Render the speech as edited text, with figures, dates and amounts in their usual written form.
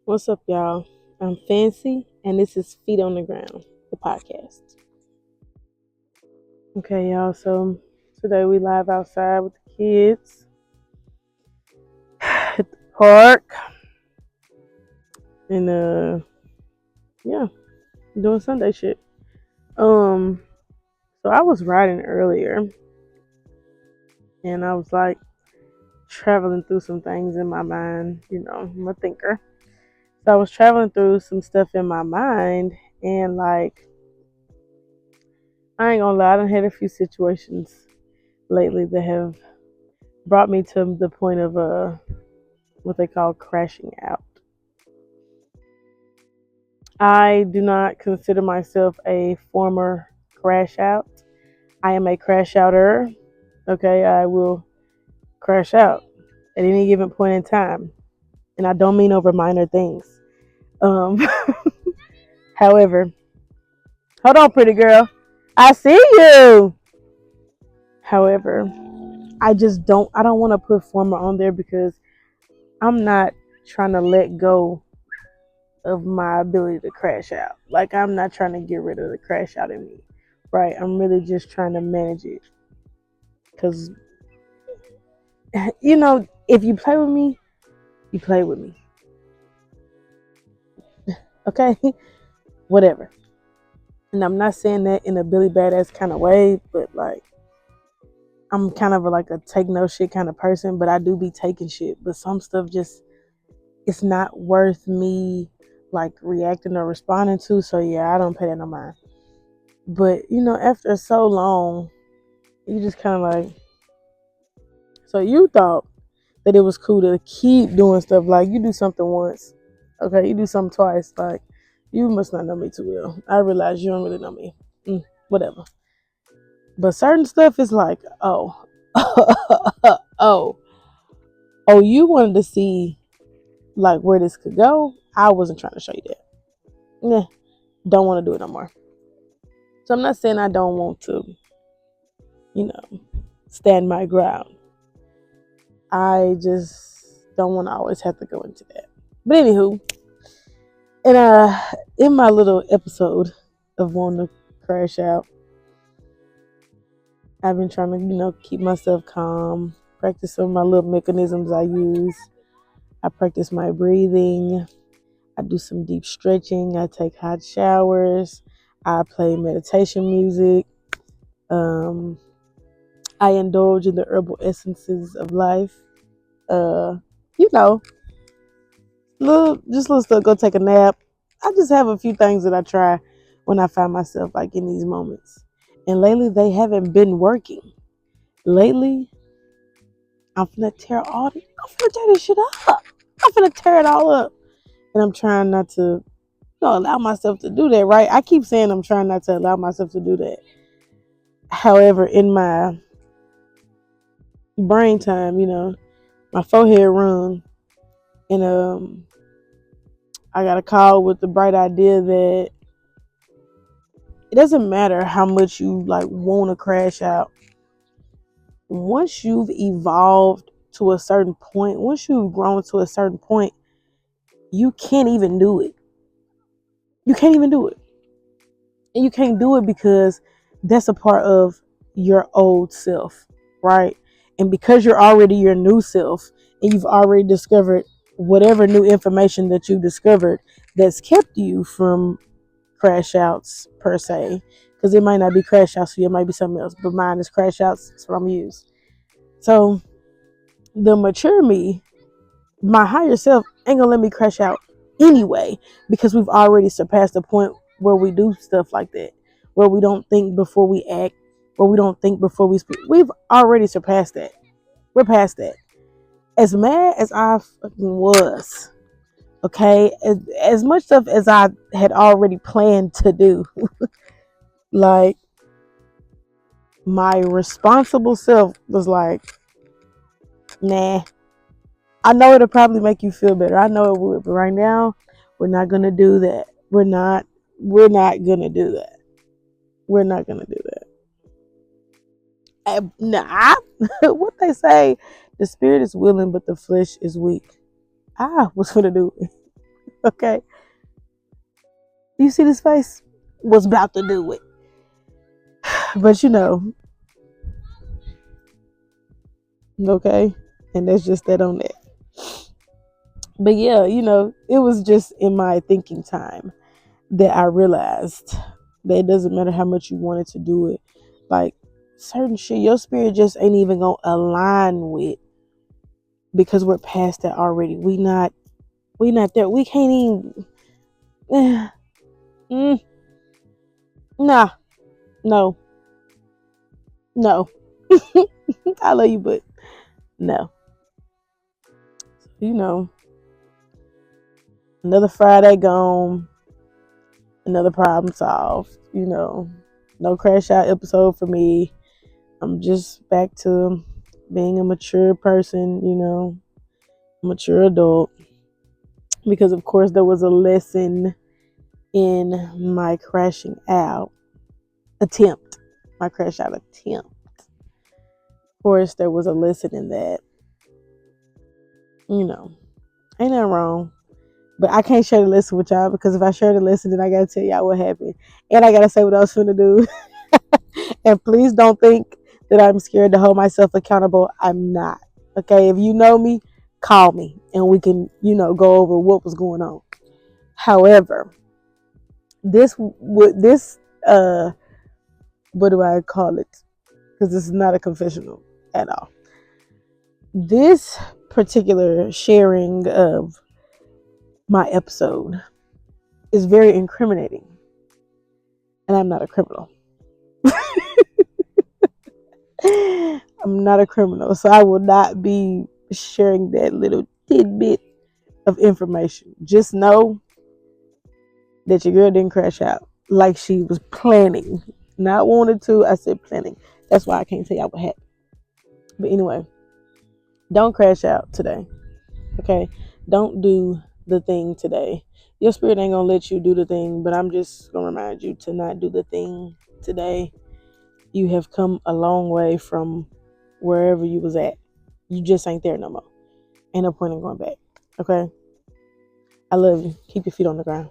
What's up, y'all? I'm Fancy, and this is Feet on the Ground, the podcast. Okay, y'all. So today we live outside with the kids at the park, and yeah, doing Sunday shit. Um, so I was riding earlier, and I was like traveling through some things in my mind. I'm a thinker. So I was traveling through some stuff in my mind, and like I ain't gonna lie, I done had a few situations lately that have brought me to the point of what they call crashing out. I do not consider myself a former crash out. I am a crash outer. Okay, I will crash out at any given point in time, and I don't mean over minor things. Um, however, hold on, pretty girl, I see you. However, I just don't. I don't want to put former on there because I'm not trying to let go of my ability to crash out. Like, I'm not trying to get rid of the crash out in me, right? I'm really just trying to manage it. Because, if you play with me, you play with me. Okay? Whatever. And I'm not saying that in a Billy Badass kind of way, but like, I'm kind of like a take no shit kind of person, but I do be taking shit. But some stuff just, it's not worth me like reacting or responding to. So yeah, I don't pay that no mind. But, after so long, you just kind of like, so you thought that it was cool to keep doing stuff. Like, you do something once, okay, you do something twice, like, you must not know me too well. I realize you don't really know me. Whatever. But certain stuff is like, oh, oh, oh, you wanted to see like where this could go. I wasn't trying to show you that. Nah, don't want to do it no more. So I'm not saying I don't want to, you know, stand my ground. I just don't want to always have to go into that. But anywho, and in my little episode of wanting to crash out, I've been trying to, keep myself calm, practice some of my little mechanisms I use. I practice my breathing. I do some deep stretching. I take hot showers. I play meditation music. Um, I indulge in the herbal essences of life. Uh, you know, little stuff. Go take a nap. I just have a few things that I try when I find myself like in these moments. And lately they haven't been working. Lately, I'm finna tear this shit up. I'm finna tear it all up. And I'm trying not to, allow myself to do that, right? I keep saying I'm trying not to allow myself to do that. However, in my brain time, my forehead run, and I got a call with the bright idea that it doesn't matter how much you like want to crash out. Once you've evolved to a certain point, once you've grown to a certain point, you can't even do it. You can't even do it. And you can't do it because that's a part of your old self, right? And because you're already your new self and you've already discovered whatever new information that you discovered that's kept you from crash outs per se, because it might not be crash outs for you, it might be something else, but mine is crash outs. That's what I'm used. So the mature me, my higher self, ain't gonna let me crash out anyway, because we've already surpassed the point where we do stuff like that, where we don't think before we act, where we don't think before we speak. We've already surpassed that. We're past that. As mad as I fucking was, okay, as much stuff as I had already planned to do, like, my responsible self was like, nah. I know it'll probably make you feel better. I know it would, but right now, we're not gonna do that. We're not gonna do that. We're not gonna do that. Nah, what they say, the spirit is willing, but the flesh is weak. I was gonna do it. Okay. You see this face? Was about to do it. But okay. And that's just that on that. But yeah, it was just in my thinking time that I realized that it doesn't matter how much you wanted to do it. Like certain shit, your spirit just ain't even gonna align with, because we're past that already. We not there. We can't even. Nah, no, no. I love you, but no. You know, another Friday gone, another problem solved. No crash out episode for me. I'm just back to being a mature person, mature adult. Because, of course, there was a lesson in my crashing out attempt. My crash out attempt. Of course, there was a lesson in that. Ain't nothing wrong. But I can't share the lesson with y'all, because if I share the lesson, then I gotta tell y'all what happened. And I gotta say what I was finna do. And please don't think that I'm scared to hold myself accountable. I'm not. Okay, if you know me, call me and we can, go over what was going on. However, this what do I call it? Because this is not a confessional at all. This particular sharing of my episode is very incriminating, and I'm not a criminal. I'm not a criminal, so I will not be sharing that little tidbit of information. Just know that your girl didn't crash out like she was planning. Not wanted to, I said planning. That's why I can't tell y'all what happened. But anyway, don't crash out today. Okay? Don't do the thing today. Your spirit ain't gonna let you do the thing, but I'm just gonna remind you to not do the thing today. You have come a long way from wherever you was at. You just ain't there no more. Ain't no point in going back. Okay? I love you. Keep your feet on the ground.